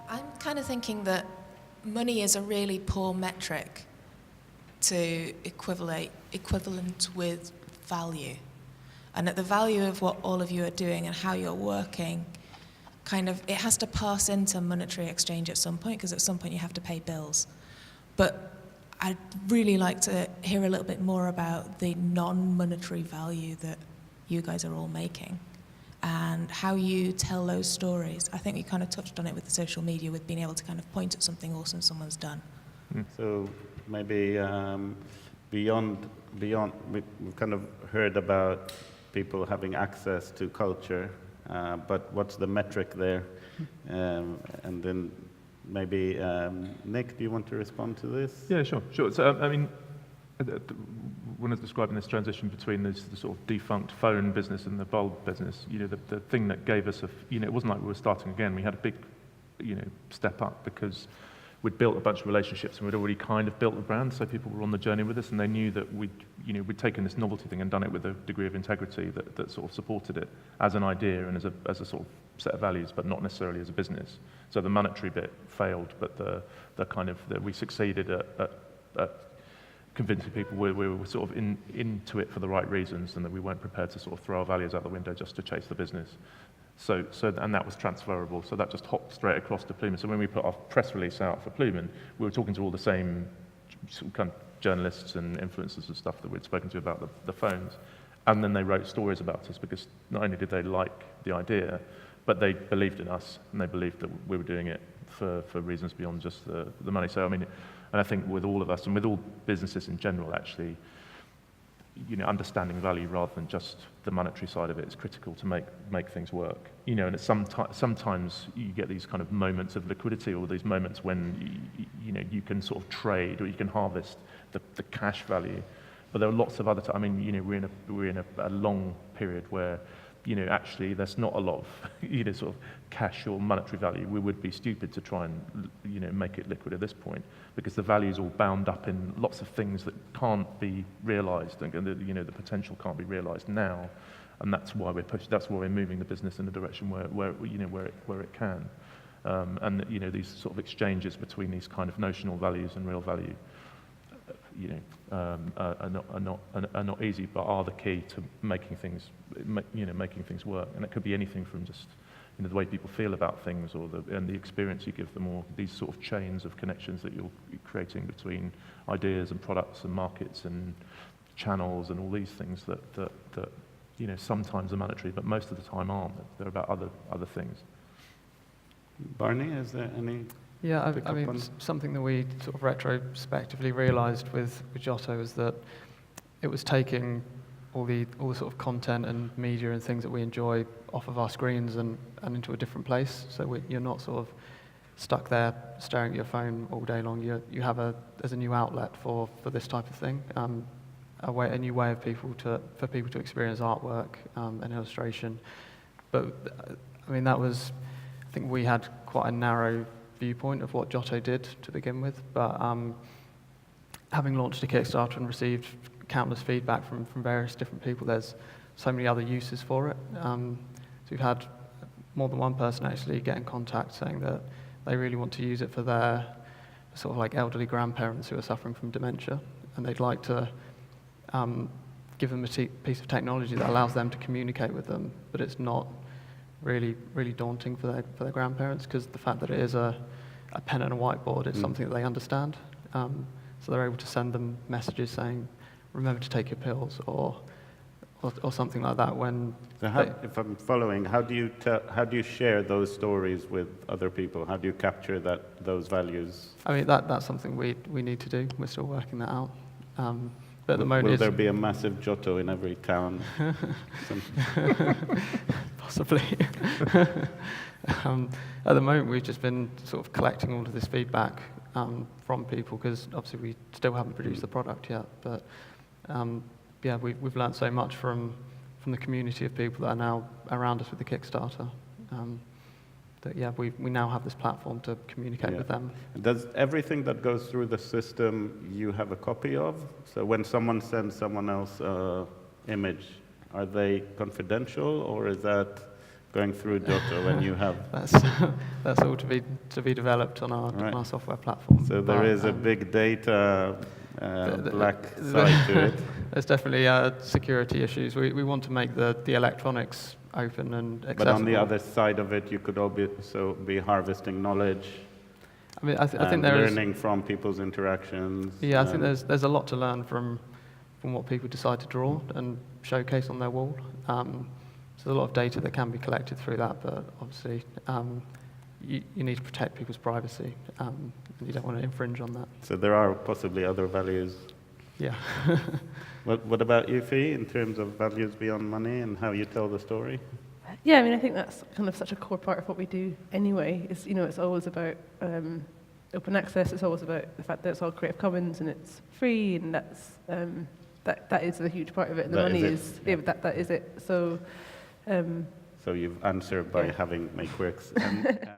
I'm kind of thinking that money is a really poor metric to equivalent with value. And that the value of what all of you are doing and how you're working, it has to pass into monetary exchange at some point, because at some point you have to pay bills. But I'd really like to hear a little bit more about the non-monetary value that you guys are all making and how you tell those stories. I think you kind of touched on it with the social media, with being able to kind of point at something awesome someone's done. So maybe beyond, we've kind of heard about people having access to culture, but what's the metric there? And then maybe, Nick, do you want to respond to this? Yeah, sure. So, I mean, when I was describing this transition between the sort of defunct phone business and the bulb business, the thing that gave us it wasn't like we were starting again. We had a big, step up because we'd built a bunch of relationships and we'd already kind of built the brand, so people were on the journey with us, and they knew that we'd taken this novelty thing and done it with a degree of integrity that sort of supported it as an idea and as a sort of set of values, but not necessarily as a business. So the monetary bit failed, but we succeeded at convincing people we were sort of into it for the right reasons, and that we weren't prepared to sort of throw our values out the window just to chase the business. And that was transferable. So that just hopped straight across to Plumen. So when we put our press release out for Plumen, we were talking to all the same kind of journalists and influencers and stuff that we'd spoken to about the phones. And then they wrote stories about us, because not only did they like the idea, but they believed in us, and they believed that we were doing it for reasons beyond just the money. So, I mean, and I think with all of us, and with all businesses in general, actually, understanding value rather than just the monetary side of it is critical to make things work. And it's sometimes you get these kind of moments of liquidity, or these moments when you can sort of trade, or you can harvest the cash value. But there are lots of other times. I mean, we're in a long period where actually there's not a lot of sort of cash or monetary value. We would be stupid to try and make it liquid at this point, because the value is all bound up in lots of things that can't be realised, and the potential can't be realised now, and that's why we're pushing. That's why we're moving the business in a direction where it can, and these sort of exchanges between these kind of notional values and real value, are not easy, but are the key to making things work. And it could be anything from just the way people feel about things, or the experience you give them, or these sort of chains of connections that you're creating between ideas and products and markets and channels and all these things that sometimes are monetary, but most of the time aren't. They're about other things. Barney, is there any? Yeah, I mean, something that we sort of retrospectively realised with Giotto is that it was taking all the sort of content and media and things that we enjoy off of our screens and into a different place. So you're not sort of stuck there staring at your phone all day long. You have there's a new outlet for this type of thing, a new way of for people to experience artwork and illustration. But I mean, I think we had quite a narrow viewpoint of what Giotto did to begin with, but having launched a Kickstarter and received countless feedback from various different people, there's so many other uses for it. So we've had more than one person actually get in contact saying that they really want to use it for their sort of like elderly grandparents who are suffering from dementia, and they'd like to give them a piece of technology that allows them to communicate with them, but it's not really daunting for their grandparents, because the fact that it is a pen and a whiteboard is something that they understand. So they're able to send them messages saying, remember to take your pills, or something like that. If I'm following, how do you share those stories with other people? How do you capture those values? I mean, that's something we need to do. We're still working that out. But at the moment, will there be a massive Giotto in every town? Possibly. At the moment, we've just been sort of collecting all of this feedback from people, because obviously we still haven't produced the product yet. But yeah, we've learned so much from the community of people that are now around us with the Kickstarter. That yeah, we now have this platform to communicate with them. Does everything that goes through the system you have a copy of? So when someone sends someone else image, are they confidential, or is that going through Giotto when you have... That's all to be developed on our, Right. on our software platform. So there But, is a big data black side to it. There's definitely security issues. We want to make the electronics open and accessible. But on the other side of it, you could also be harvesting knowledge, I mean, I think and there is. learning from people's interactions. Yeah, I think there's a lot to learn from what people decide to draw and showcase on their wall. So there's a lot of data that can be collected through that, but obviously you need to protect people's privacy, and you don't want to infringe on that. So there are possibly other values. Yeah. What about you, Fee, in terms of values beyond money and how you tell the story? Yeah, I mean, I think that's kind of such a core part of what we do anyway. Is, you know, it's always about open access. It's always about the fact that it's all Creative Commons and it's free, and that's that is a huge part of it. The That money is it. that is it. So. So you've answered by Yeah. having MakeWorks.